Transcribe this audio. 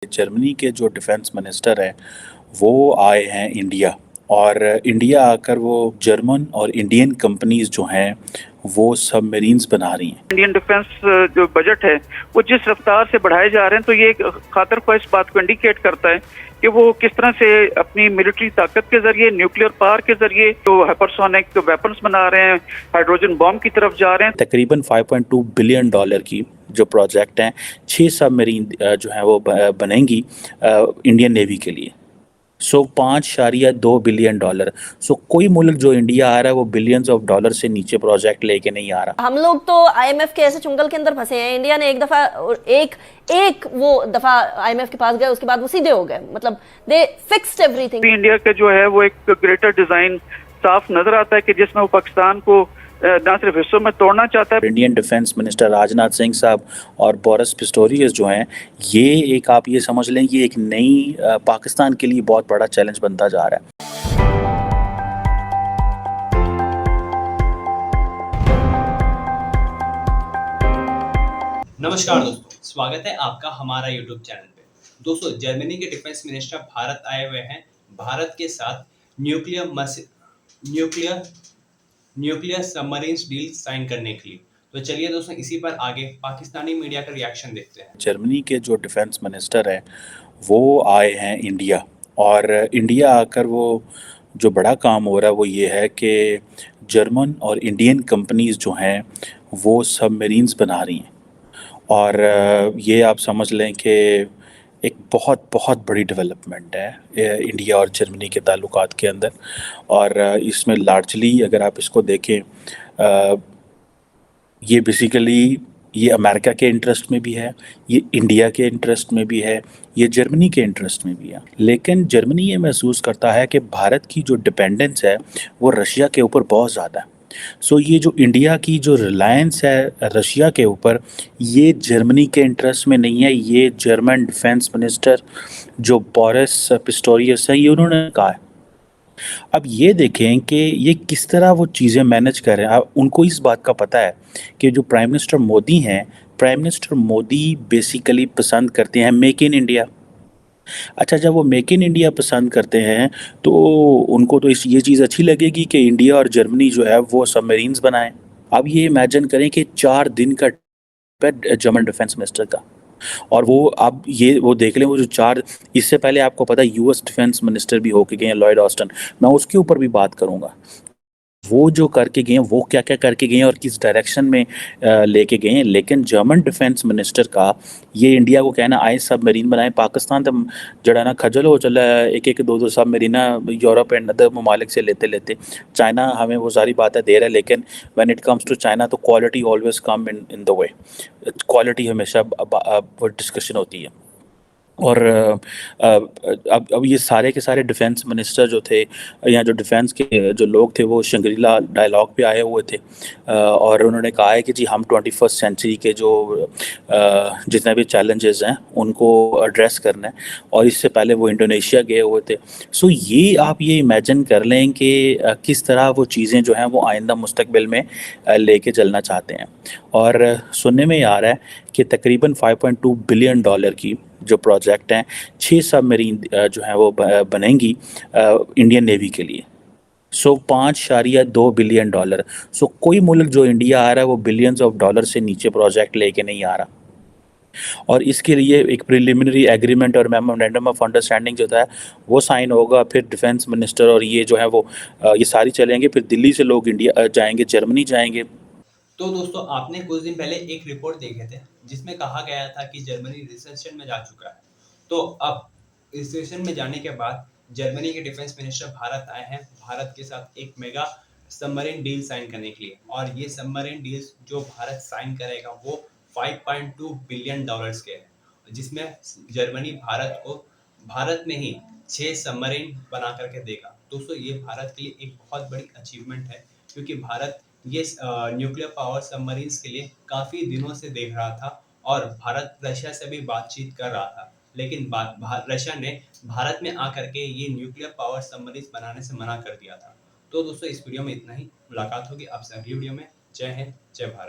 Germany के जो defence minister हैं वो आए हैं इंडिया। और इंडिया आकर वो जर्मन और इंडियन कंपनीज जो हैं वो सबमरीन्स बना रही हैं। इंडियन डिफेंस जो बजट है वो जिस रफ्तार से बढ़ाए जा रहे हैं, तो ये एक खातर ख्वाह इस बात को इंडिकेट करता है कि वो किस तरह से अपनी मिलिट्री ताकत के जरिए, न्यूक्लियर पावर के जरिए जो हाइपरसोनिक वेपन्स बना रहे हैं, हाइड्रोजन बॉम्ब की तरफ जा रहे हैं। तकरीबन 5.2 बिलियन डॉलर की जो प्रोजेक्ट हैं, 6 सबमरीन जो हैं वो बनेंगी इंडियन नेवी के लिए। 5.2 बिलियन डॉलर। कोई मुल्क जो इंडिया आ रहा है वो बिलियंस ऑफ डॉलर से नीचे प्रोजेक्ट लेके नहीं आ रहा। हम लोग तो आईएमएफ के ऐसे चुंगल के अंदर फंसे हैं। इंडिया ने एक दफा वो दफा आईएमएफ के पास गए, उसके बाद वो सीधे हो गए। मतलब दे फिक्स्ड एवरीथिंग। इंडिया का जो है वो एक ग्रेटर डिजाइन साफ नजर आता है कि जिसमें वो पाकिस्तान को न सिर्फ हिस्सों में तोड़ना चाहता है। Indian defence minister Rajnath Singh साहब और बोरिस पिस्टोरियस जो हैं, ये एक आप ये समझ लें कि एक नई पाकिस्तान के लिए बहुत बड़ा चैलेंज बनता जा रहा है। नमस्कार दोस्तों, स्वागत है आपका हमारा यूट्यूब चैनल पे। दोस्तों, जर्मनी के डिफेंस मिनिस्टर भारत आए हुए हैं भारत के साथ न्यूक्लियर सबमरीन्स डील साइन करने के लिए। तो चलिए दोस्तों, इसी पर आगे पाकिस्तानी मीडिया का रिएक्शन देखते हैं। जर्मनी के जो डिफेंस मिनिस्टर हैं वो आए हैं इंडिया। और इंडिया आकर वो जो बड़ा काम हो रहा है वो ये है कि जर्मन और इंडियन कंपनीज जो हैं वो सबमरीन्स बना रही हैं। और ये आप समझ लें कि एक बहुत बहुत बड़ी डेवलपमेंट है इंडिया और जर्मनी के ताल्लुकात के अंदर। और इसमें लार्जली अगर आप इसको देखें, ये बेसिकली ये अमेरिका के इंटरेस्ट में भी है, ये इंडिया के इंटरेस्ट में भी है, ये जर्मनी के इंटरेस्ट में भी है। लेकिन जर्मनी ये महसूस करता है कि भारत की जो डिपेंडेंस है वो रशिया के ऊपर बहुत ज़्यादा है। ये जो इंडिया की जो रिलायंस है रशिया के ऊपर, ये जर्मनी के इंटरेस्ट में नहीं है। ये जर्मन डिफेंस मिनिस्टर जो बोरिस पिस्टोरियस है, ये उन्होंने कहा है। अब ये देखें कि ये किस तरह वो चीज़ें मैनेज कर रहे हैं। अब उनको इस बात का पता है कि जो प्राइम मिनिस्टर मोदी हैं, प्राइम मिनिस्टर मोदी बेसिकली पसंद करते हैं मेक इन इंडिया। अच्छा, जब वो मेक इन इंडिया पसंद करते हैं तो उनको तो ये चीज़ अच्छी लगेगी कि इंडिया और जर्मनी जो है वो सबमरीन्स बनाएं। अब ये इमेजिन करें कि 4 दिन का ट्रिप है जर्मन डिफेंस मिनिस्टर का, और वो अब ये वो देख लें वो जो 4, इससे पहले आपको पता है यूएस डिफेंस मिनिस्टर भी होके गए हैं लॉयड ऑस्टिन। मैं उसके ऊपर भी बात करूँगा, वो जो करके गए हैं वो क्या क्या करके गए हैं और किस डायरेक्शन में लेके गए हैं। लेकिन जर्मन डिफेंस मिनिस्टर का ये इंडिया को कहना आए सबमरीन बनाए, पाकिस्तान तो जड़ा ना खजल हो चला है, एक एक दो दो सबमरीना यूरोप एंड अदर ममालिक से लेते लेते। चाइना हमें वो सारी बातें दे रहा है, लेकिन when it comes to China तो quality always come in the way. Quality हमेशा वो डिस्कशन होती है। और अब ये सारे के सारे डिफेंस मिनिस्टर जो थे या जो डिफेंस के जो लोग थे वो शंग्रीला डायलॉग पे आए हुए थे। और उन्होंने कहा है कि जी हम 21st सेंचुरी के जो जितने भी चैलेंजेस हैं उनको एड्रेस करना है। और इससे पहले वो इंडोनेशिया गए हुए थे। ये आप ये इमेजिन कर लें कि किस तरह वो चीज़ें जो हैं वो आइंदा मुस्तकबिल में लेके चलना चाहते हैं। और सुनने में आ रहा है कि तकरीबन 5.2 बिलियन डॉलर की जो प्रोजेक्ट हैं, 6 सबमरीन जो हैं वो बनेंगी इंडियन नेवी के लिए। 5.2 बिलियन डॉलर। कोई मुल्क जो इंडिया आ रहा है वो बिलियंस ऑफ डॉलर से नीचे प्रोजेक्ट लेके नहीं आ रहा। और इसके लिए एक प्रिलिमिनरी एग्रीमेंट और मेमोरेंडम ऑफ अंडरस्टैंडिंग जो था वो साइन होगा। फिर डिफेंस मिनिस्टर और ये जो है वो ये सारी चलेंगे। फिर दिल्ली से लोग इंडिया जाएंगे, जर्मनी जाएंगे। तो दोस्तों, आपने कुछ दिन पहले एक रिपोर्ट देखे थे जिसमें कहा गया था कि जर्मनी रिसेशन में जा चुका है। तो अब रिसेशन में जाने के बाद जर्मनी के डिफेंस मिनिस्टर भारत आए हैं भारत के साथ एक मेगा सबमरीन डील साइन करने के लिए। और ये सबमरीन डील्स जो भारत साइन करेगा वो 5.2 बिलियन डॉलर्स के हैं, जिसमें जर्मनी भारत में ही 6 सबमरीन बना करके देगा। दोस्तों, ये भारत के लिए एक बहुत बड़ी अचीवमेंट है, क्योंकि भारत ये न्यूक्लियर पावर सबमरीन्स के लिए काफ़ी दिनों से देख रहा था और भारत रशिया से भी बातचीत कर रहा था। लेकिन रशिया ने भारत में आकर के ये न्यूक्लियर पावर सबमरीन्स बनाने से मना कर दिया था। तो दोस्तों, इस वीडियो में इतना ही। मुलाकात होगी आपसे अगली वीडियो में। जय हिंद, जय भारत।